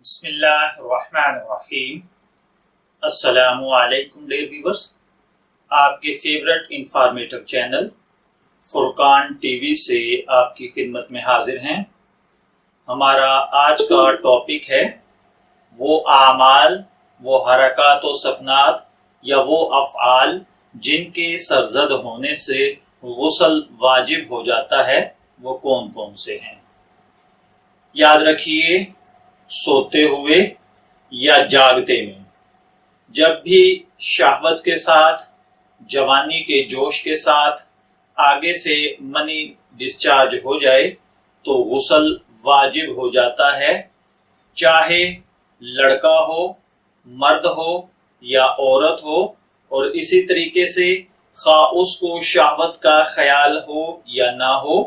بسم اللہ الرحمن الرحیم۔ السلام علیکم ڈیئر ویورز، آپ کے فیورٹ انفارمیٹو چینل فرقان ٹی وی سے آپ کی خدمت میں حاضر ہیں۔ ہمارا آج کا ٹاپک ہے وہ اعمال، وہ حرکات و سکنات یا وہ افعال جن کے سرزد ہونے سے غسل واجب ہو جاتا ہے، وہ کون کون سے ہیں۔ یاد رکھیے، سوتے ہوئے یا جاگتے میں جب بھی شہوت کے ساتھ، جوانی کے جوش کے ساتھ آگے سے منی ڈسچارج ہو جائے تو غسل واجب ہو جاتا ہے، چاہے لڑکا ہو، مرد ہو یا عورت ہو، اور اسی طریقے سے خواہ اس کو شہوت کا خیال ہو یا نہ ہو،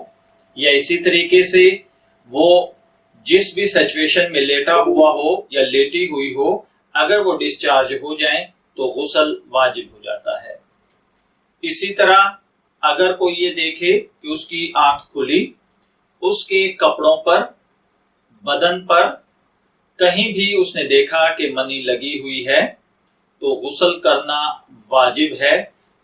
یا اسی طریقے سے وہ جس بھی سچویشن میں لیٹا ہوا ہو یا لیٹی ہوئی ہو، اگر وہ ڈسچارج ہو جائیں تو غسل واجب ہو جاتا ہے۔ اسی طرح اگر کوئی یہ دیکھے کہ اس کی آنکھ کھلی، اس کے کپڑوں پر، بدن پر کہیں بھی اس نے دیکھا کہ منی لگی ہوئی ہے تو غسل کرنا واجب ہے،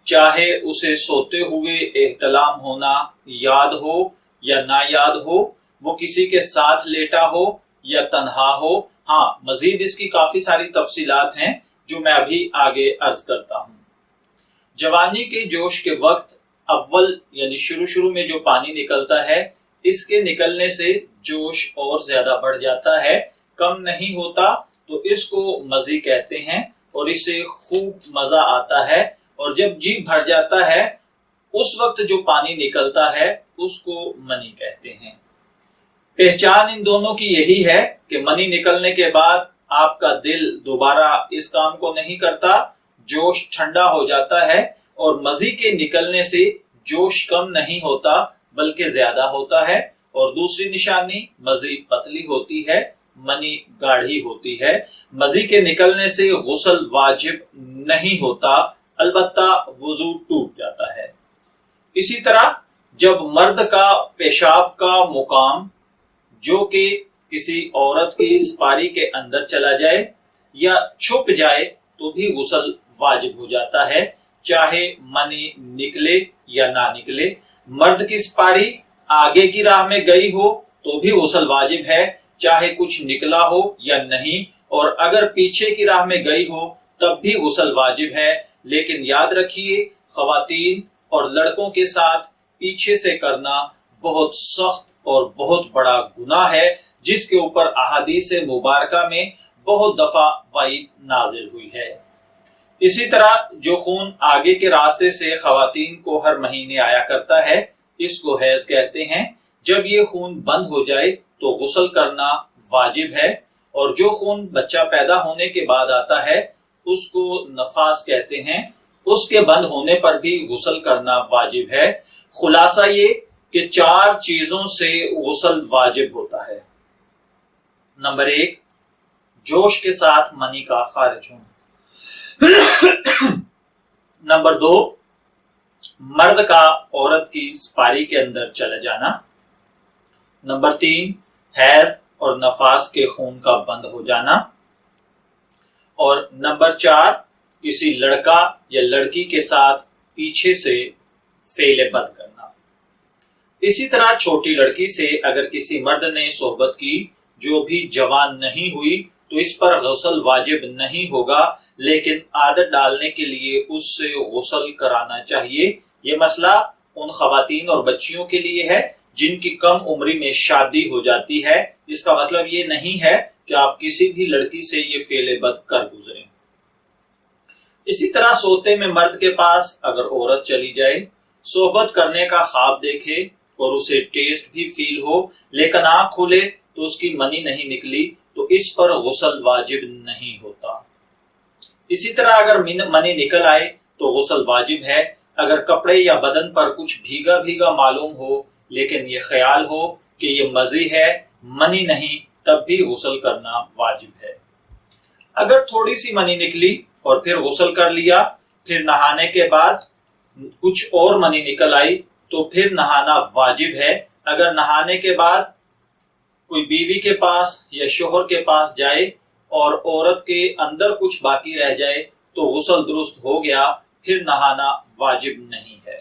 چاہے اسے سوتے ہوئے احتلام ہونا یاد ہو یا نہ یاد ہو، وہ کسی کے ساتھ لیٹا ہو یا تنہا ہو۔ ہاں، مزید اس کی کافی ساری تفصیلات ہیں جو میں ابھی آگے عرض کرتا ہوں۔ جوانی کے جوش کے وقت اول یعنی شروع میں جو پانی نکلتا ہے، اس کے نکلنے سے جوش اور زیادہ بڑھ جاتا ہے، کم نہیں ہوتا، تو اس کو مزی کہتے ہیں اور اس سے خوب مزہ آتا ہے، اور جب جی بھر جاتا ہے اس وقت جو پانی نکلتا ہے اس کو منی کہتے ہیں۔ پہچان ان دونوں کی یہی ہے کہ منی نکلنے کے بعد آپ کا دل دوبارہ اس کام کو نہیں کرتا، جوش ٹھنڈا ہو جاتا ہے، اور مزی کے نکلنے سے جوش کم نہیں ہوتا بلکہ زیادہ ہوتا ہے، اور دوسری نشانی مزی پتلی ہوتی ہے، منی گاڑھی ہوتی ہے۔ مزی کے نکلنے سے غسل واجب نہیں ہوتا، البتہ وضو ٹوٹ جاتا ہے۔ اسی طرح جب مرد کا پیشاب کا مقام جو کہ کسی عورت کی سپاری کے اندر چلا جائے یا چھپ جائے تو بھی غسل واجب ہو جاتا ہے، چاہے منی نکلے یا نہ نکلے۔ مرد کی سپاری آگے کی راہ میں گئی ہو تو بھی غسل واجب ہے، چاہے کچھ نکلا ہو یا نہیں، اور اگر پیچھے کی راہ میں گئی ہو تب بھی غسل واجب ہے۔ لیکن یاد رکھیے، خواتین اور لڑکوں کے ساتھ پیچھے سے کرنا بہت سخت اور بہت بڑا گناہ ہے، جس کے اوپر احادیث مبارکہ میں بہت دفعہ وعید نازل ہوئی ہے۔ اسی طرح جو خون آگے کے راستے سے خواتین کو ہر مہینے آیا کرتا ہے، اس کو حیض کہتے ہیں۔ جب یہ خون بند ہو جائے تو غسل کرنا واجب ہے، اور جو خون بچہ پیدا ہونے کے بعد آتا ہے اس کو نفاس کہتے ہیں، اس کے بند ہونے پر بھی غسل کرنا واجب ہے۔ خلاصہ یہ کہ 4 چیزوں سے غسل واجب ہوتا ہے۔ نمبر 1، جوش کے ساتھ منی کا خارج ہونا۔ نمبر 2، مرد کا عورت کی سپاری کے اندر چلا جانا۔ نمبر 3، حیض اور نفاس کے خون کا بند ہو جانا۔ اور نمبر 4، کسی لڑکا یا لڑکی کے ساتھ پیچھے سے فعل بد کرنا۔ اسی طرح چھوٹی لڑکی سے اگر کسی مرد نے صحبت کی جو بھی جوان نہیں ہوئی تو اس پر غسل واجب نہیں ہوگا، لیکن عادت ڈالنے کے لیے اس سے غسل کرانا چاہیے۔ یہ مسئلہ ان خواتین اور بچیوں کے لیے ہے جن کی کم عمری میں شادی ہو جاتی ہے۔ اس کا مطلب یہ نہیں ہے کہ آپ کسی بھی لڑکی سے یہ فعل بد کر گزریں۔ اسی طرح سوتے میں مرد کے پاس اگر عورت چلی جائے، صحبت کرنے کا خواب دیکھے اور اسے ٹیسٹ بھی فیل ہو، لیکن آنکھ کھلے تو اس کی منی نہیں نکلی تو اس پر غسل واجب نہیں ہوتا۔ اسی طرح اگر منی نکل آئے تو غسل واجب ہے۔ اگر کپڑے یا بدن پر کچھ بھیگا بھیگا معلوم ہو لیکن یہ خیال ہو کہ یہ مزی ہے، منی نہیں، تب بھی غسل کرنا واجب ہے۔ اگر تھوڑی سی منی نکلی اور پھر غسل کر لیا، پھر نہانے کے بعد کچھ اور منی نکل آئی تو پھر نہانا واجب ہے۔ اگر نہانے کے بعد کوئی بیوی کے پاس یا شوہر کے پاس جائے اور عورت کے اندر کچھ باقی رہ جائے تو غسل درست ہو گیا، پھر نہانا واجب نہیں ہے۔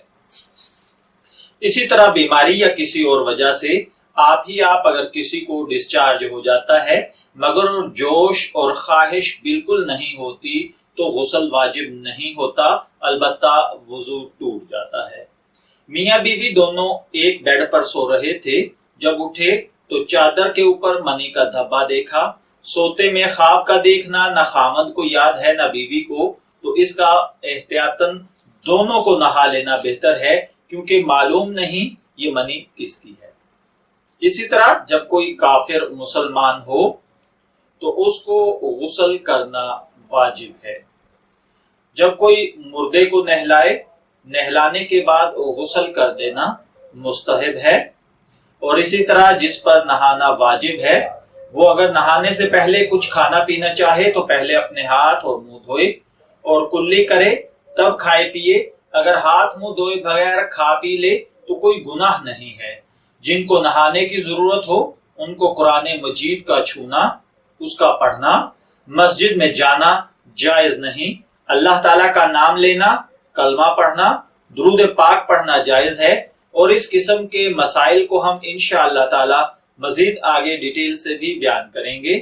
اسی طرح بیماری یا کسی اور وجہ سے آپ اگر کسی کو ڈسچارج ہو جاتا ہے مگر جوش اور خواہش بالکل نہیں ہوتی تو غسل واجب نہیں ہوتا، البتہ وضو ٹوٹ جاتا ہے۔ میاں بیوی دونوں ایک بیڈ پر سو رہے تھے، جب اٹھے تو چادر کے اوپر منی کا دھبا دیکھا۔ سوتے میں خواب کا دیکھنا نہ خامند کو یاد ہے نہ بیوی کو، تو اس کا احتیاطاً دونوں کو نہا لینا بہتر ہے، کیونکہ معلوم نہیں یہ منی کس کی ہے۔ اسی طرح جب کوئی کافر مسلمان ہو تو اس کو غسل کرنا واجب ہے۔ جب کوئی مردے کو نہلانے کے بعد غسل کر دینا مستحب ہے، اور اسی طرح جس پر نہانا واجب ہے وہ اگر نہانے سے پہلے کچھ کھانا پینا چاہے تو پہلے اپنے ہاتھ اور منہ دھوئے اور کلی کرے تب کھائے پیے۔ اگر ہاتھ منہ دھوئے بغیر کھا پی لے تو کوئی گناہ نہیں ہے۔ جن کو نہانے کی ضرورت ہو ان کو قرآن مجید کا چھونا، اس کا پڑھنا، مسجد میں جانا جائز نہیں۔ اللہ تعالیٰ کا نام لینا، کلمہ پڑھنا، درود پاک پڑھنا جائز ہے، اور اس قسم کے مسائل کو ہم انشاءاللہ تعالیٰ مزید آگے ڈیٹیل سے بھی بیان کریں گے۔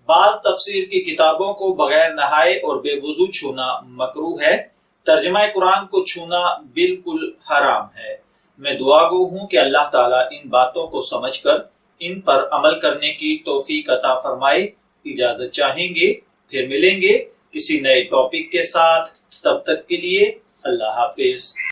بعض تفسیر کی کتابوں کو بغیر نہائے اور بے وضو چھونا مکروہ ہے۔ ترجمہ قرآن کو چھونا بالکل حرام ہے۔ میں دعا گو ہوں کہ اللہ تعالیٰ ان باتوں کو سمجھ کر ان پر عمل کرنے کی توفیق عطا فرمائے۔ اجازت چاہیں گے، پھر ملیں گے کسی نئے ٹاپک کے ساتھ، تب تک کے لیے اللہ حافظ۔